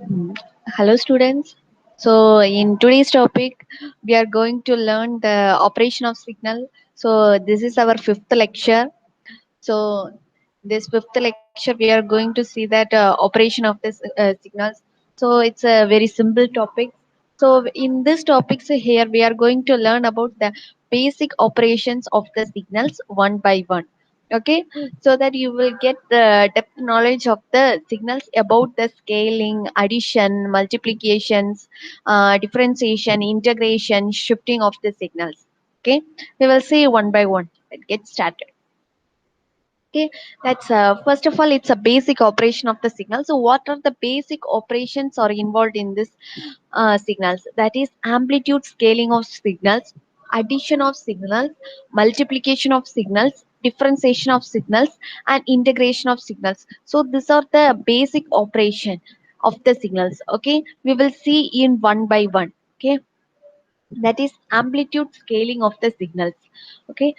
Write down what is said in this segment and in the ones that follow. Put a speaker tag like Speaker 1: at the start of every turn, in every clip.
Speaker 1: Mm. Hello, students. So, in today's topic, we are going to learn the operation of signal. So, this is our fifth lecture. So, this fifth lecture, we are going to see that operation of this signals. So, it's a very simple topic. So, in this topic, so here we are going to learn about the basic operations of the signals one by one. Okay, so that you will get the depth knowledge of the signals about the scaling, addition, multiplications, differentiation, integration, shifting of the signals. Okay, we will see one by one. Let's get started. Okay, that's first of all, it's a basic operation of the signal. So, what are the basic operations are involved in this signals? That is amplitude scaling of signals, addition of signals, multiplication of signals, differentiation of signals, and integration of signals. So, these are the basic operation of the signals. Okay, we will see in one by one. Okay, that is amplitude scaling of the signals. Okay,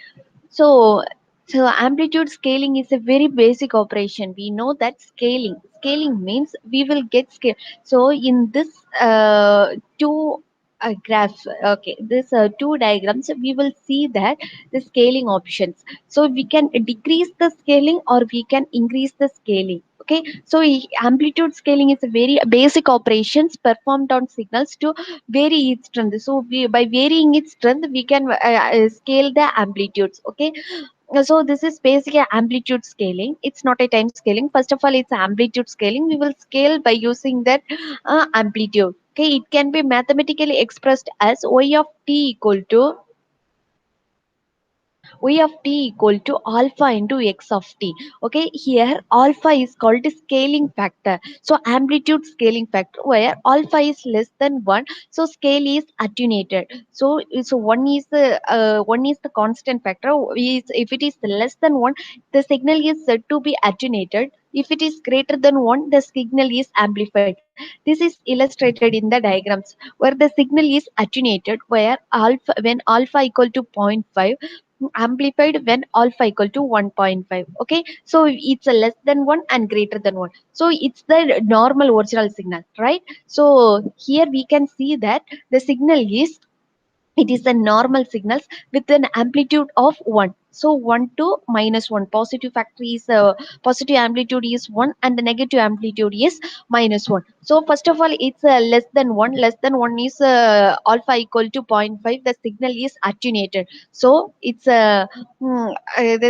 Speaker 1: so, so amplitude scaling is a very basic operation. We know that scaling means we will get scale. So in this two graphs, okay, this two diagrams, we will see that the scaling options. So we can decrease the scaling or we can increase the scaling. Okay, so amplitude scaling is a very basic operations performed on signals to vary its strength. So by varying its strength, we can scale the amplitudes. Okay, so this is basically amplitude scaling. It's not a time scaling. First of all, it's amplitude scaling. We will scale by using that amplitude. Okay, it can be mathematically expressed as y of t equal to y of t equal to alpha into x of t. Okay, here alpha is called the scaling factor. So amplitude scaling factor where alpha is less than 1, so scale is attenuated. So one is the constant factor. If it is less than 1, the signal is said to be attenuated. If it is greater than 1, the signal is amplified. This is illustrated in the diagrams where the signal is attenuated where alpha when alpha equal to zero point 0.5, amplified when alpha equal to 1.5. Okay, so it's a less than 1 and greater than 1. So it's the normal original signal, right? So here we can see that the signal is, it is a normal signals with an amplitude of 1. So 1 to minus 1, positive factor is positive amplitude is 1 and the negative amplitude is minus 1. So first of all, it's less than 1. Less than 1 is alpha equal to zero point 0.5. The signal is attenuated. So it's the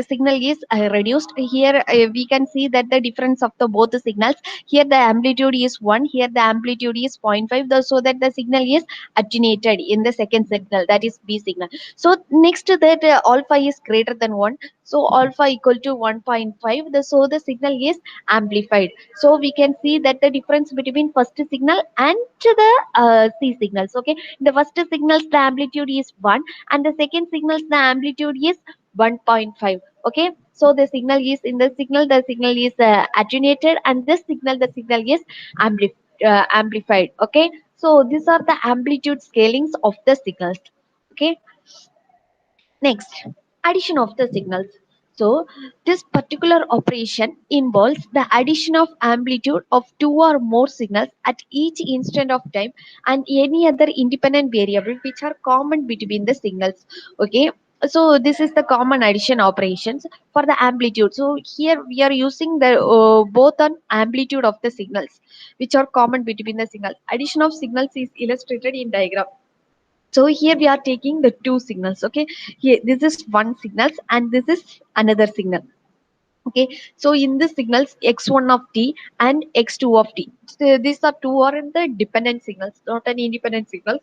Speaker 1: signal is reduced. Here we can see that the difference of the both the signals. Here the amplitude is 1. Here the amplitude is zero point 0.5. So that the signal is attenuated in the second signal, that is B signal. So next to that, alpha is greater than 1. So alpha equal to 1.5. So the signal is amplified. So we can see that the difference between first signal and the C signals. Okay, the first signals the amplitude is 1 and the second signals the amplitude is 1.5. Okay, so the signal is in the signal is attenuated, and this signal the signal is amplified. Okay, so these are the amplitude scalings of the signals. Okay, next, addition of the signals. So this particular operation involves the addition of amplitude of two or more signals at each instant of time and any other independent variable which are common between the signals. Okay, so this is the common addition operations for the amplitude. So here we are using the both on amplitude of the signals which are common between the signals. Addition of signals is illustrated in diagram. So here we are taking the two signals. Okay, here this is one signals and this is another signal. Okay, so in the signals x1 of t and x2 of t, so these are two are the dependent signals, not an independent signals.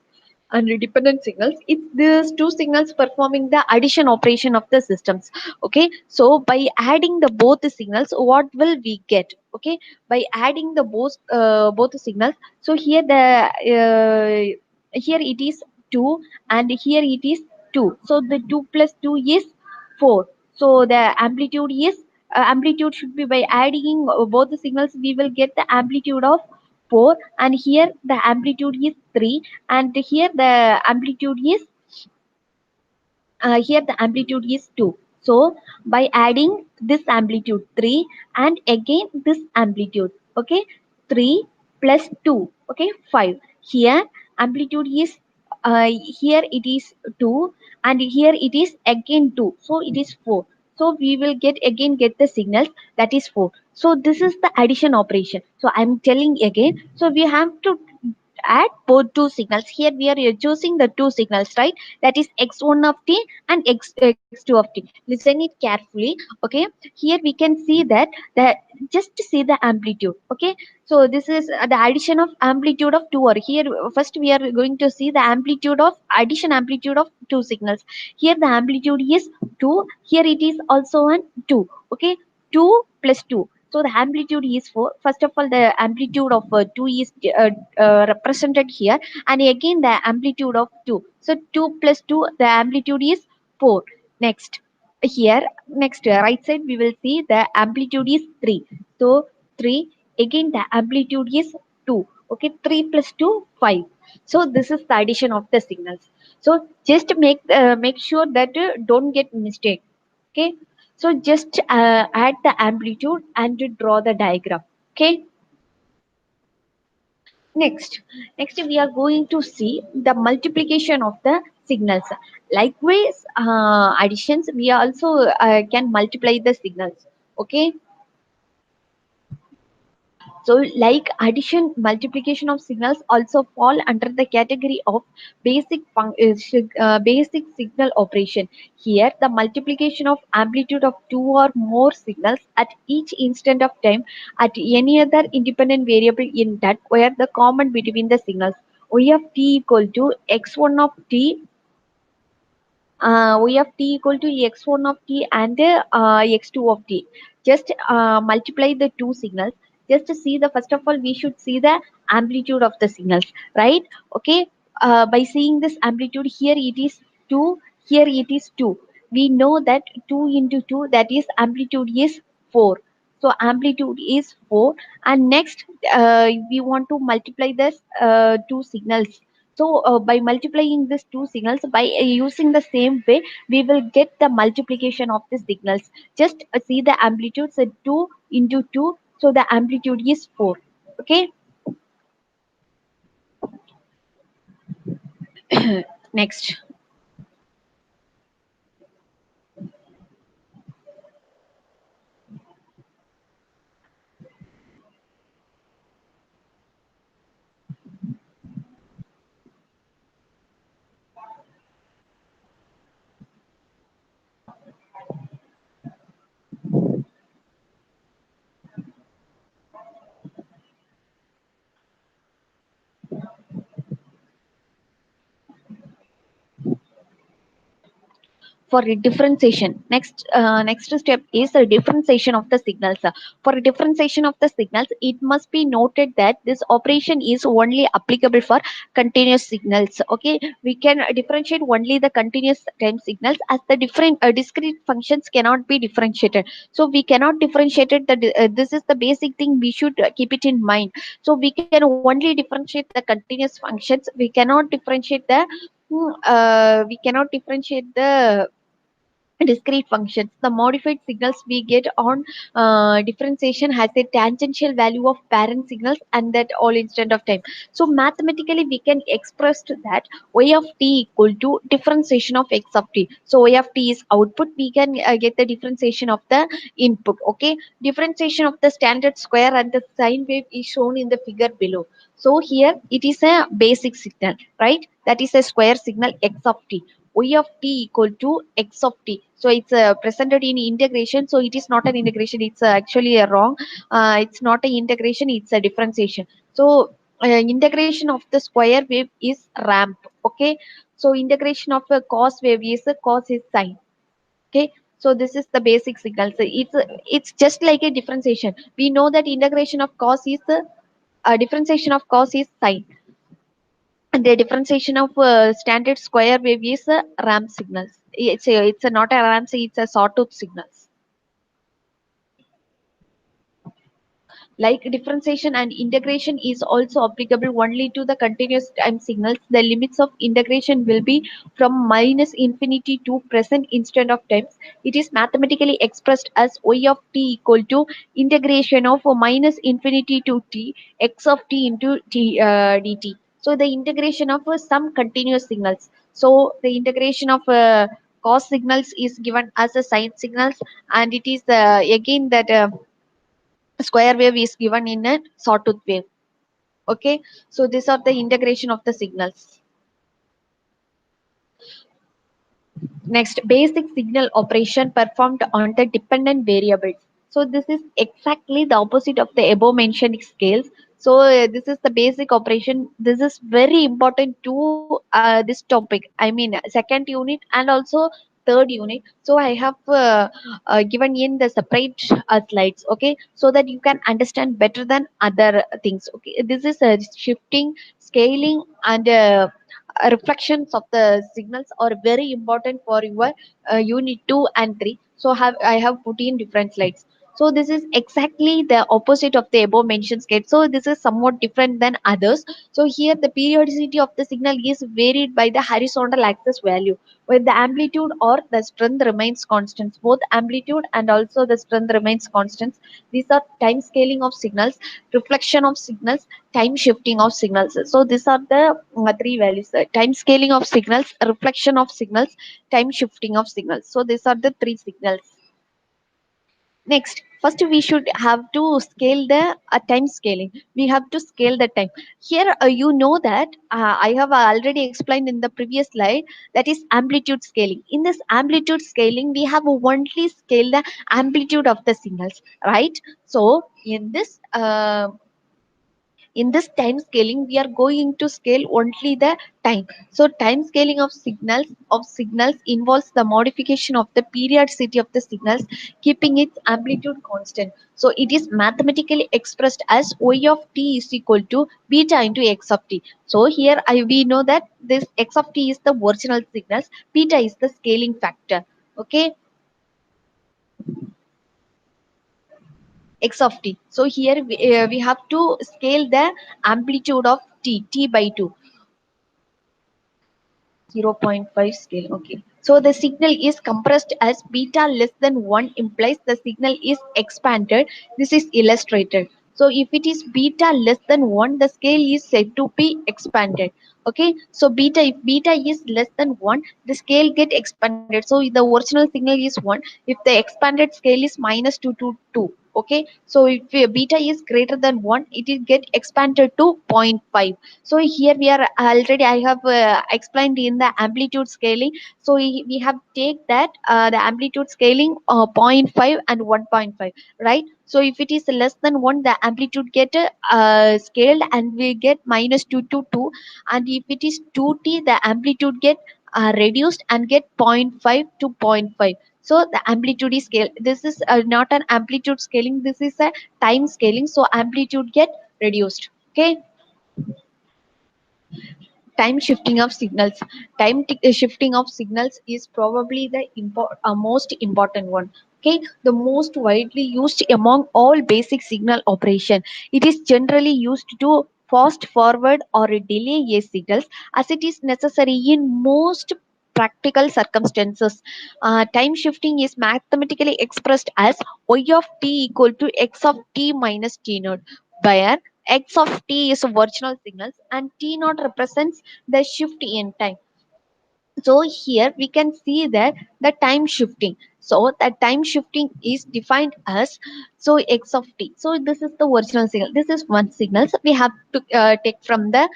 Speaker 1: And dependent signals, it's these two signals performing the addition operation of the systems. Okay, so by adding the both the signals, what will we get? Okay, by adding the both the signals, so here the here it is 2 and here it is 2. So the 2 plus 2 is 4. So the amplitude is amplitude should be, by adding both the signals, we will get the amplitude of 4, and here the amplitude is 3, and here the amplitude is here the amplitude is 2. So by adding this amplitude 3 and again this amplitude, okay, 3 plus 2, okay, 5. Here amplitude is uh, here it is 2, and here it is again 2, so it is 4. So we will get the signals, that is 4. So this is the addition operation. So I'm telling again, so we have to add both two signals. Here we are choosing the two signals, right? That is x1 of t and x2 of t. Listen it carefully, okay? Here we can see that the, just see the amplitude, okay? So this is the addition of amplitude of two, or here first we are going to see the amplitude of addition amplitude of two signals. Here the amplitude is 2, here it is also an 2, okay? 2 plus 2, so the amplitude is 4. First of all, the amplitude of 2 is represented here, and again the amplitude of 2. So 2 plus 2, the amplitude is 4. Next, here, next right side, we will see the amplitude is 3. So 3, again the amplitude is 2. Okay, 3 plus 2, 5. So this is the addition of the signals. So just make sure that don't get mistake. Okay, so just add the amplitude and to draw the diagram. Okay. Next, next we are going to see the multiplication of the signals. Likewise, additions, we also can multiply the signals. Okay, so like addition, multiplication of signals also fall under the category of basic signal operation. Here, the multiplication of amplitude of two or more signals at each instant of time at any other independent variable in that where the common between the signals y of t equal to x1 of t, we have t equal to x1 of t and x2 of t. Just multiply the two signals. Just to see the, first of all we should see the amplitude of the signals, right? Okay, by seeing this amplitude, here it is 2, here it is 2. We know that 2 into 2, that is amplitude is 4. So amplitude is 4, and next we want to multiply this two signals. So by multiplying these two signals, by using the same way, we will get the multiplication of the signals. Just see the amplitude, so 2 into 2, so the amplitude is 4. Okay, next. For a differentiation, next step is a differentiation of the signals. For a differentiation of the signals, it must be noted that this operation is only applicable for continuous signals. Okay, we can differentiate only the continuous time signals, as the different discrete functions cannot be differentiated. So we cannot differentiate it, this is the basic thing we should keep it in mind. So we can only differentiate the continuous functions, we cannot differentiate the we cannot differentiate the discrete functions. The modified signals we get on differentiation has a tangential value of parent signals and that all instant of time. So mathematically we can express to that y of t equal to differentiation of x of t. So y of t is output, we can get the differentiation of the input. Okay, differentiation of the standard square and the sine wave is shown in the figure below. So here it is a basic signal, right? That is a square signal x of t. Y of t equal to x of t. So it's presented in integration. So it is not an integration. It's actually a wrong. It's not an integration. It's a differentiation. So integration of the square wave is ramp. Okay. So integration of a cos wave is a cos is sine. Okay. So this is the basic signal. So it's just like a differentiation. We know that integration of cos is differentiation of cos is sine, and the differentiation of standard square wave is ramp signals. It's a not a ramp, it's a sawtooth signals. Like differentiation and integration is also applicable only to the continuous time signals. The limits of integration will be from minus infinity to present instant of times. It is mathematically expressed as y of t equal to integration of minus infinity to t x of t into t dt. So the integration of some continuous signals. So the integration of cos signals is given as a sine signals, and it is again that square wave is given in a sawtooth wave. Okay, so these are the integration of the signals. Next, basic signal operation performed on the dependent variables. So this is exactly the opposite of the above mentioned scales. So this is the basic operation. This is very important to this topic. I mean, second unit and also third unit. So I have given in the separate slides. Okay, so that you can understand better than other things. Okay, this is shifting, scaling, and reflections of the signals are very important for your unit 2 and 3. So I have put in different slides. So this is exactly the opposite of the above mentioned scale. So this is somewhat different than others. So here the periodicity of the signal is varied by the horizontal axis value, where the amplitude or the strength remains constant. Both amplitude and also the strength remains constant. These are time scaling of signals, reflection of signals, time shifting of signals. So these are the three values: time scaling of signals, reflection of signals, time shifting of signals. So these are the three signals. Next, first we should have to scale the time scaling. We have to scale the time. Here, you know that I have already explained in the previous slide, that is amplitude scaling. In this amplitude scaling, we have only scale the amplitude of the signals, right? So in this time scaling, we are going to scale only the time. So time scaling of signals involves the modification of the periodicity of the signals, keeping its amplitude constant. So it is mathematically expressed as y of t is equal to beta into x of t. So here we know that this x of t is the original signals, beta is the scaling factor. Okay, x of t. So here we have to scale the amplitude of t by 2. 0.5 scale. Okay. So the signal is compressed as beta less than 1 implies the signal is expanded. This is illustrated. So if it is beta less than 1, the scale is said to be expanded. Okay. So if beta is less than 1, the scale get expanded. So the original signal is 1. If the expanded scale is minus 2 to 2. Okay. So if beta is greater than 1, it will get expanded to zero point 0.5. So here we are already, I have explained in the amplitude scaling. So we have take that the amplitude scaling zero point 0.5 and 1.5, right? So if it is less than 1, the amplitude get scaled and we get minus 2 to 2, and if it is 2t, the amplitude get reduced and get zero point 0.5 to zero point 0.5. So the amplitude is scaled. This is not an amplitude scaling, this is a time scaling. So amplitude get reduced. Okay, time shifting of signals. Shifting of signals is probably the most important one. Okay, the most widely used among all basic signal operation. It is generally used to fast forward or delay a signals, as it is necessary in most practical circumstances. Time shifting is mathematically expressed as y of t equal to x of t minus t naught, where x of t is original signals and t naught represents the shift in time. So here we can see that the time shifting. So the time shifting is defined as, so x of t. So this is the original signal, this is one signal. So we have to take from the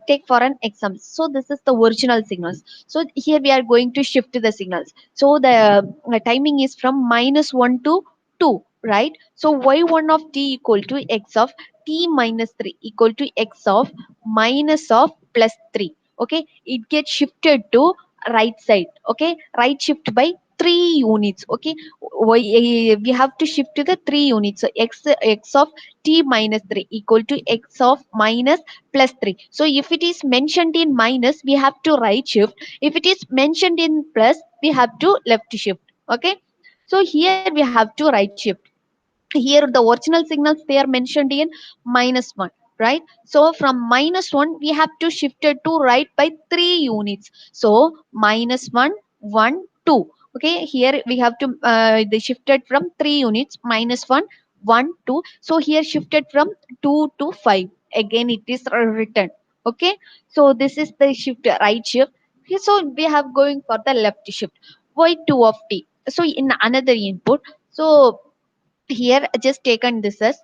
Speaker 1: take for an example. So this is the original signals. So here we are going to shift the signals. So the timing is from minus 1 to 2, right? So y1 of t equal to x of t minus 3 equal to x of minus of plus 3. Okay, it gets shifted to right side. Okay, right shift by 3 units. Okay, we have to shift to the 3 units. So x of t minus 3 equal to x of minus plus 3. So if it is mentioned in minus, we have to right shift. If it is mentioned in plus, we have to left shift. Okay, so here we have to right shift. Here the original signals they are mentioned in -1, right? So from -1 we have to shift it to right by 3 units. So -1, 1, 2. Okay, here we have to they shifted from 3 units, -1, 1, 2. So here shifted from 2 to 5, again it is written. Okay, so this is the shift, right shift. Okay, so we have going for the left shift. Why 2 of t? So in another input, so here just taken this as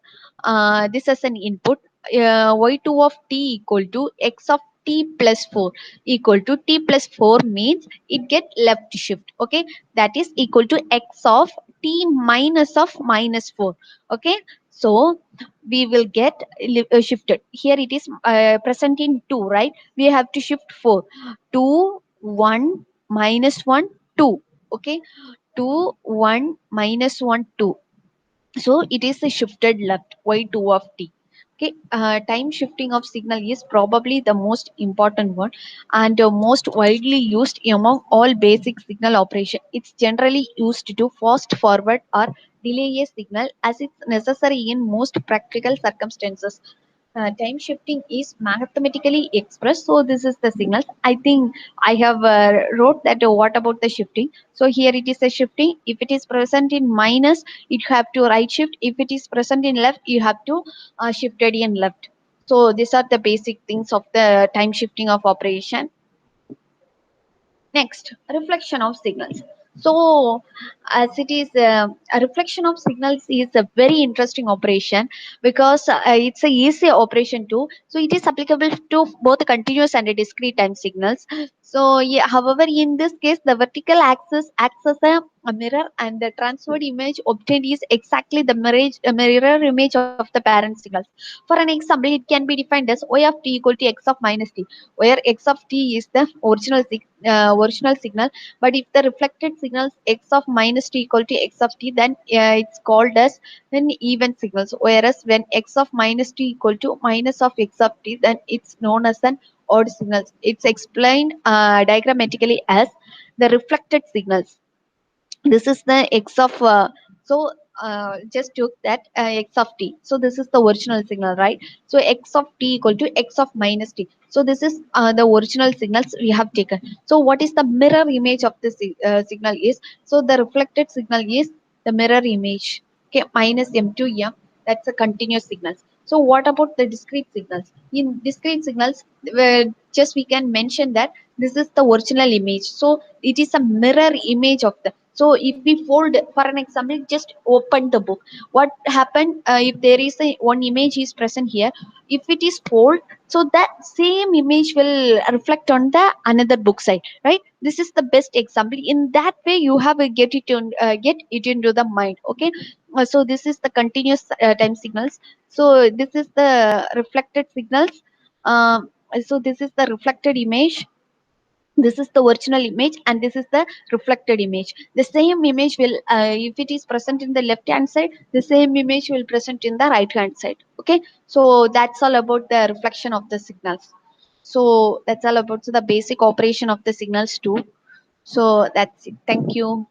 Speaker 1: an input. Y2 of t equal to x of t plus 4 equal to t plus 4 means it get left shift. Okay, that is equal to x of t minus of minus 4. Okay, so we will get shifted. Here it is present in 2, right? We have to shift 4. 2 1 minus 1 2. Okay, 2 1 minus 1 2. So it is a shifted left y2 of t. Okay, time shifting of signal is probably the most important one and most widely used among all basic signal operation. It's generally used to fast forward or delay a signal as it's necessary in most practical circumstances. Time shifting is mathematically expressed. So this is the signal. I think I have wrote that what about the shifting. So here it is a shifting. If it is present in minus, you have to right shift. If it is present in left, you have to shift it in left. So these are the basic things of the time shifting of operation. Next, reflection of signals. So, as it is a reflection of signals is a very interesting operation because it's a easy operation too. So, it is applicable to both continuous and discrete time signals. So, yeah, however, in this case, the vertical axis acts as a mirror, and the transferred image obtained is exactly the mirror image of the parent signals. For an example, it can be defined as y of t equal to x of minus t, where x of t is the original signal. But if the reflected signals x of minus t equal to x of t, then it's called as an even signals. Whereas when x of minus t equal to minus of x of t, then it's known as an odd signals. It's explained diagrammatically as the reflected signals. This is the x of so just took that x of t. So this is the original signal, right? So x of t equal to x of minus t. So this is the original signals we have taken. So what is the mirror image of the signal is, so the reflected signal is the mirror image. Okay, minus m to m, that's a continuous signals. So what about the discrete signals? In discrete signals, just we can mention that this is the original image. So it is a mirror image of the. So if we fold, for an example, just open the book. What happened if there is a one image is present here? If it is fold, so that same image will reflect on the another book side, right? This is the best example. In that way, you have a get it into the mind. Okay, so this is the continuous time signals. So this is the reflected signals. Um, so this is the reflected image, this is the original image, and this is the reflected image. The same image will if it is present in the left hand side, the same image will present in the right hand side. Okay, so that's all about the reflection of the signals. So that's all about the basic operation of the signals too. So that's it. Thank you.